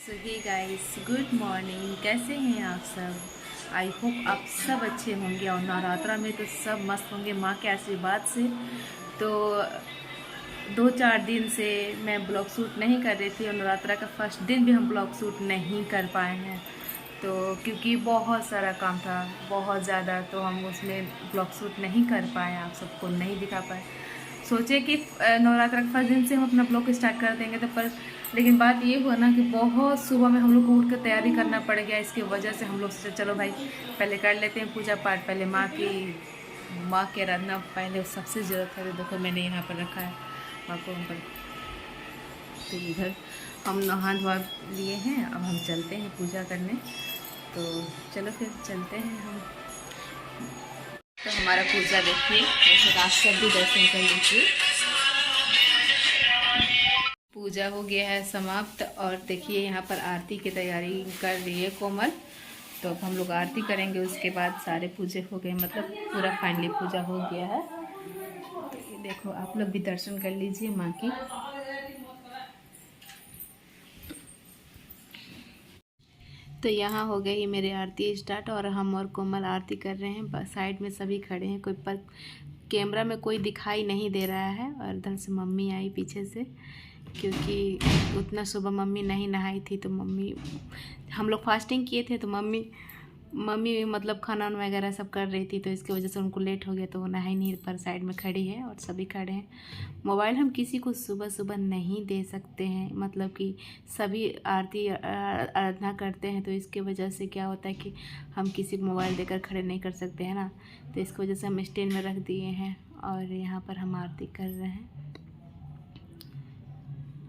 सो hey guys, good morning. कैसे हैं आप सब? आई होप आप सब अच्छे होंगे और नवरात्रा में तो सब मस्त होंगे माँ के आशीर्वाद से। तो 2-4 दिन से मैं ब्लॉग शूट नहीं कर रही थी और नवरात्रा का फर्स्ट दिन भी हम ब्लॉग शूट नहीं कर पाए हैं, तो क्योंकि बहुत सारा काम था, बहुत ज़्यादा, तो हम उसमें ब्लॉग शूट नहीं कर पाए, आप सबको नहीं दिखा पाए। सोचे कि नवरात्रा के फर्स्ट दिन से हम अपना ब्लॉग स्टार्ट कर देंगे, तो पर लेकिन बात ये हुआ ना कि बहुत सुबह में हम लोग को उठ कर तैयारी करना पड़ गया। इसकी वजह से हम लोग सोचे चलो भाई पहले कर लेते हैं पूजा पाठ, पहले माँ की आराधना पहले सबसे ज़रूरत है। तो देखो मैंने यहाँ पर रखा है माँ को ऊपर। तो इधर हम नहा धोआ लिए हैं, अब हम चलते हैं पूजा करने। तो चलो फिर चलते हैं हम। तो हमारा पूजा देखिए, वैसे आप सब भी दर्शन कर लीजिए। पूजा हो गया है समाप्त और देखिए यहाँ पर आरती की तैयारी कर रही है कोमल। तो अब हम लोग आरती करेंगे, उसके बाद सारे पूजे हो गए, मतलब पूरा फाइनली पूजा हो गया है। तो ये देखो आप लोग भी दर्शन कर लीजिए माँ की। तो यहाँ हो गई मेरी आरती स्टार्ट और हम और कोमल आरती कर रहे हैं। साइड में सभी खड़े हैं, कोई पर कैमरा में कोई दिखाई नहीं दे रहा है। और इधर से मम्मी आई पीछे से, क्योंकि उतना सुबह मम्मी नहीं नहाई थी। तो मम्मी, हम लोग फास्टिंग किए थे, तो मम्मी मतलब खाना वगैरह सब कर रही थी, तो इसकी वजह से उनको लेट हो गया, तो वो नहा ही नहीं, पर साइड में खड़ी है और सभी खड़े हैं। मोबाइल हम किसी को सुबह सुबह नहीं दे सकते हैं, मतलब कि सभी आरती आराधना करते हैं, तो इसके वजह से क्या होता है कि हम किसी को मोबाइल देकर खड़े नहीं कर सकते हैं ना। तो इसकी वजह से हम स्टैंड में रख दिए हैं और यहाँ पर हम आरती कर रहे हैं।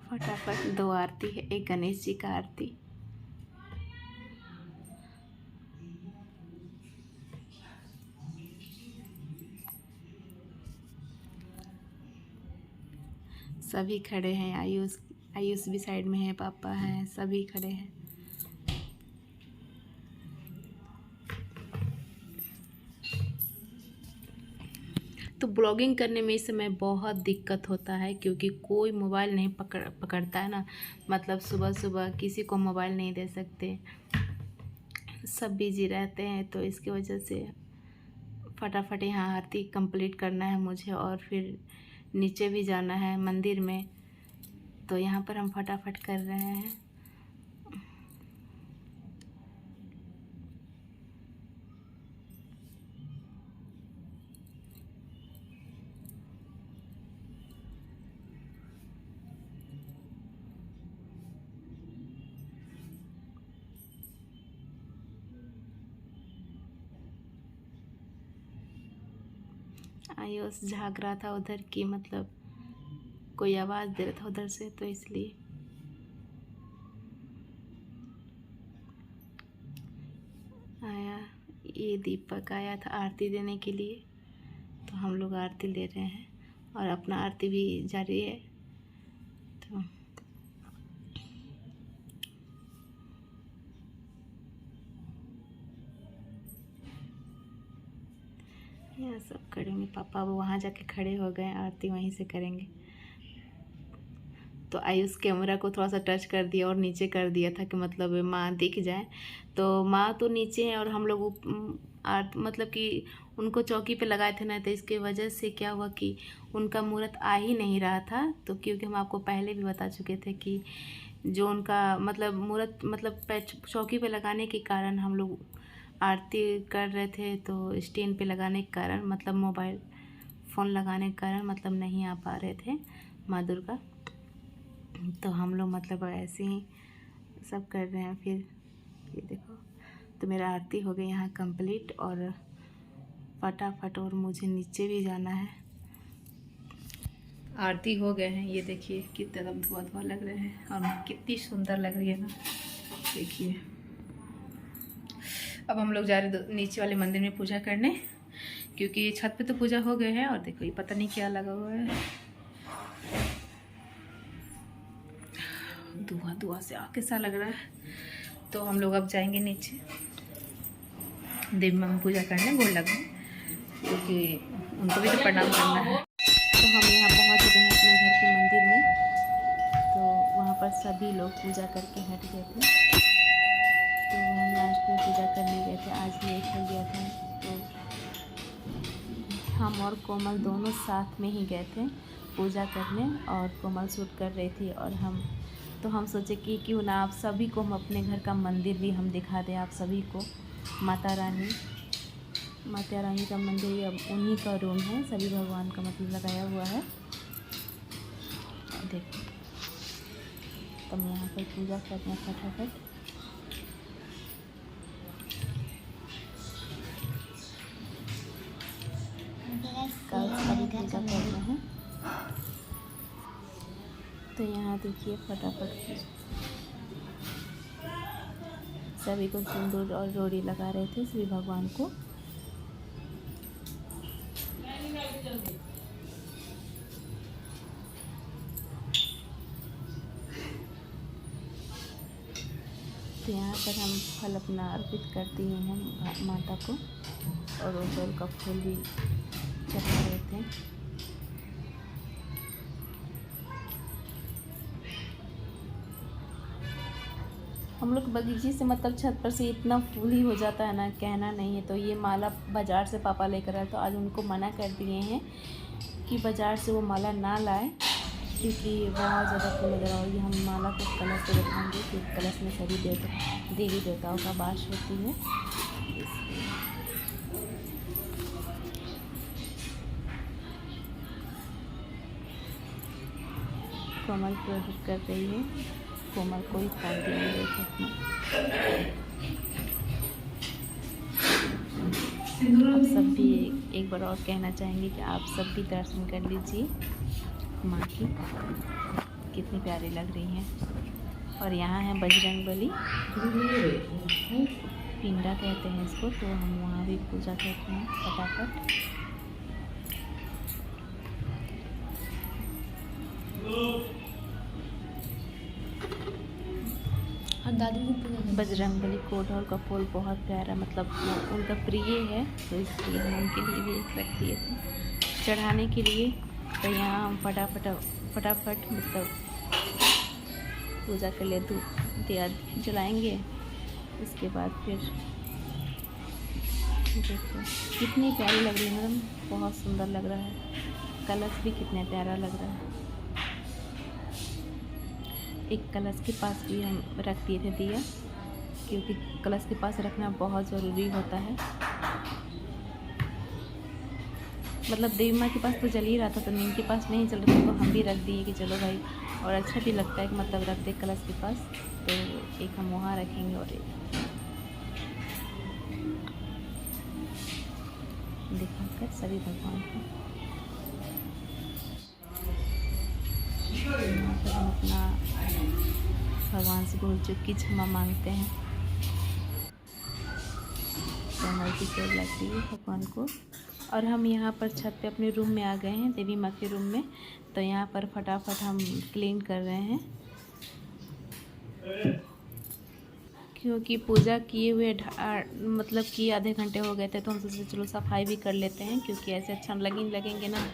फटाफट 2 आरती है, एक गणेश जी का आरती। सभी खड़े हैं, आयुष भी साइड में है, पापा हैं, सभी खड़े हैं। तो ब्लॉगिंग करने में इस समय बहुत दिक्कत होता है, क्योंकि कोई मोबाइल नहीं पकड़ता है ना। मतलब सुबह सुबह किसी को मोबाइल नहीं दे सकते, सब बिजी रहते हैं। तो इसकी वजह से फटाफट यहाँ आरती कंप्लीट करना है मुझे और फिर नीचे भी जाना है मंदिर में। तो यहाँ पर हम फटाफट कर रहे हैं। आयुष झाँक रहा था उधर की, मतलब कोई आवाज़ दे रहा था उधर से, तो इसलिए। आया ये दीपक आया था आरती देने के लिए, तो हम लोग आरती ले रहे हैं और अपना आरती भी जारी है। तो यहाँ सब खड़े होंगे, पापा वो वहाँ जाके खड़े हो गए, आरती वहीं से करेंगे। तो आयुष कैमरा को थोड़ा सा टच कर दिया और नीचे कर दिया था कि मतलब माँ दिख जाए। तो माँ तो नीचे हैं और हम लोग मतलब कि उनको चौकी पे लगाए थे ना, तो इसके वजह से क्या हुआ कि उनका मुहूर्त आ ही नहीं रहा था। तो क्योंकि हम आपको पहले भी बता चुके थे कि जो उनका मतलब मुहूर्त मतलब चौकी पे लगाने के कारण हम लोग आरती कर रहे थे, तो स्टैंड पे लगाने के कारण, मतलब मोबाइल फ़ोन लगाने के कारण, मतलब नहीं आ पा रहे थे माँ दुर्गा। तो हम लोग मतलब ऐसे ही सब कर रहे हैं। फिर ये देखो, तो मेरा आरती हो गई यहाँ कंप्लीट और फटाफट, और मुझे नीचे भी जाना है। आरती हो गए हैं, ये देखिए कितने एकदम धुआं धुआं लग रहे हैं और कितनी सुंदर लग रही है ना, देखिए। अब हम लोग जा रहे नीचे वाले मंदिर में पूजा करने, क्योंकि छत पे तो पूजा हो गए हैं। और देखो ये पता नहीं क्या लगा हुआ है, धुआं धुआं से आग कैसा लग रहा है। तो हम लोग अब जाएंगे नीचे देवी माँ पूजा करने, गोड़ लगने, क्योंकि उनको भी तो प्रणाम करना है। तो हम यहाँ पहुँच गए हैं अपने घर के मंदिर में। तो वहाँ पर सभी लोग पूजा करके हट गए थे। तो हम लास्ट में पूजा करने गए थे, आज लेट हो गया था। तो हम और कोमल दोनों साथ में ही गए थे पूजा करने, और कोमल शूट कर रही थी। और हम सोचे कि क्यों ना आप सभी को हम अपने घर का मंदिर भी हम दिखा दें आप सभी को। माता रानी का मंदिर अब उन्हीं का रूम है, सभी भगवान का मतलब लगाया हुआ है। देखो तो हम यहाँ पर पूजा करते हैं फटाफट। कल सभी पूजा कर रहे हैं। तो यहाँ देखिए फटाफट सभी को सिंदूर और रोड़ी लगा रहे थे सभी भगवान को। तो यहाँ पर हम फल अपना अर्पित कर दिए हैं माता को, और ओड़हुल का फूल भी चढ़ा रहे थे। हम लोग बगीचे से मतलब छत पर से इतना फूल ही हो जाता है ना, कहना नहीं है। तो ये माला बाज़ार से पापा लेकर आए, तो आज उनको मना कर दिए हैं कि बाज़ार से वो माला ना लाए, क्योंकि बहुत ज़्यादा फूल लग रहा है। ये हम माला को कलश से रखेंगे, क्योंकि कलश में सभी देवी देवताओं का वास होती है। कोमल प्रोजेक्ट कर रही है, कोमल को ही फोन दिए आप सब भी एक बार और कहना चाहेंगे कि आप सब भी दर्शन कर लीजिए माँ की, कितनी प्यारी लग रही हैं। और यहाँ है बजरंगबली, पिंडा कहते हैं इसको। तो हम वहाँ भी पूजा करते हैं फटाफट। बजरंगबली को ओड़हुल का फूल बहुत प्यारा, मतलब उनका प्रिय है, तो इसलिए हम उनके लिए भी एक रख दिए थे चढ़ाने के लिए। तो यहाँ हम फटाफट मतलब पूजा के लिए दिया जलाएंगे। इसके बाद फिर देखो कितनी प्यारी लग रही है मैडम, बहुत सुंदर लग रहा है। कलश भी कितना प्यारा लग रहा है। एक कलश के पास भी हम रख दिए थे दिया, क्योंकि कलश के पास रखना बहुत ज़रूरी होता है। मतलब देवी माँ के पास तो जल ही रहा था, तो इनके पास नहीं चल रहा था, तो हम भी रख दिए कि चलो भाई, और अच्छा भी लगता है कि मतलब रख दे कलश के पास। तो एक हम वहाँ रखेंगे और एक दिखाकर सभी भगवान को। हम अपना भगवान से भूल चूक की क्षमा मांगते हैं। तो हमारी प्यार लगती है भगवान को। और हम यहाँ पर छत पे अपने रूम में आ गए हैं, देवी माँ के रूम में। तो यहाँ पर फटाफट हम क्लीन कर रहे हैं, क्योंकि पूजा किए हुए मतलब कि आधे घंटे हो गए थे। तो हम सोचे चलो सफाई भी कर लेते हैं, क्योंकि ऐसे अच्छा लगेंगे ना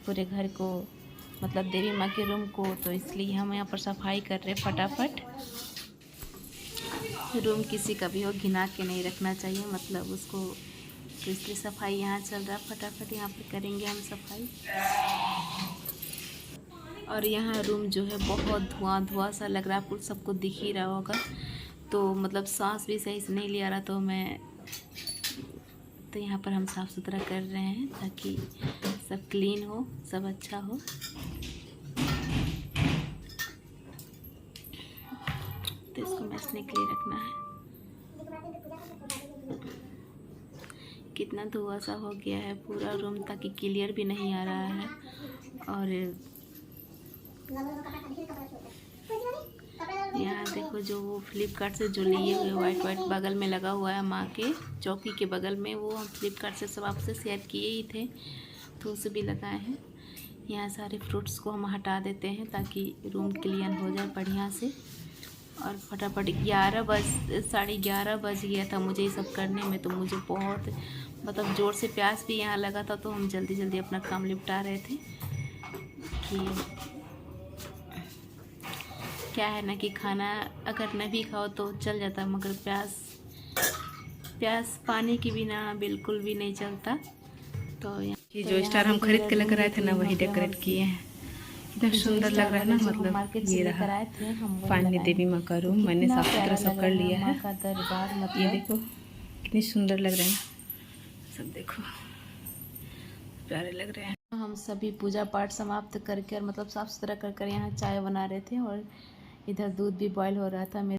पूरे घर को, मतलब देवी माँ के रूम को। तो इसलिए हम यहाँ पर सफाई कर रहे हैं फटाफट। रूम किसी का भी हो घिना के नहीं रखना चाहिए, मतलब उसको, तो इसलिए सफाई यहाँ चल रहा है। फटाफट यहाँ पे करेंगे हम सफाई। और यहाँ रूम जो है बहुत धुआं सा लग रहा है, आपको सबको दिख ही रहा होगा। तो मतलब सांस भी सही से नहीं ले आ रहा, तो यहाँ पर हम साफ़ सुथरा कर रहे हैं ताकि सब क्लीन हो, सब अच्छा हो। तो इसको मैचने के लिए रखना है। कितना धुआं सा हो गया है पूरा रूम, ताकि क्लियर भी नहीं आ रहा है। और यहाँ देखो जो वो फ्लिपकार्ट से जो लिए हुए वाइट बगल में लगा हुआ है माँ के चौकी के बगल में, वो हम फ्लिपकार्ट से सब आपसे शेयर किए ही थे, तो उसे भी लगाए हैं। यहाँ सारे फ्रूट्स को हम हटा देते हैं ताकि रूम क्लीन हो जाए बढ़िया से। और फटाफट 11:30 बज गया था मुझे ये सब करने में। तो मुझे बहुत मतलब ज़ोर से प्यास भी यहाँ लगा था, तो हम जल्दी अपना काम निपटा रहे थे कि क्या है ना कि खाना अगर न भी खाओ तो चल जाता, मगर प्यास पानी के बिना बिल्कुल भी नहीं चलता। तो ये जो स्टार हम खरीद के लेकर आए थे ना, वही डेकोरेट किए हैं। इतना सुंदर लग रहा है ना, मतलब मार्केट ये रहा पानी देवी माँ का रूम। मैंने साफ सुथरा सब कर लिया है। ये देखो कितनी सुंदर लग रहे हैं ना, सब देखो प्यारे लग रहे हैं। हम सभी पूजा पाठ समाप्त करके और मतलब साफ़ सुथरा कर यहाँ चाय बना रहे थे, और इधर दूध भी बॉयल हो रहा था।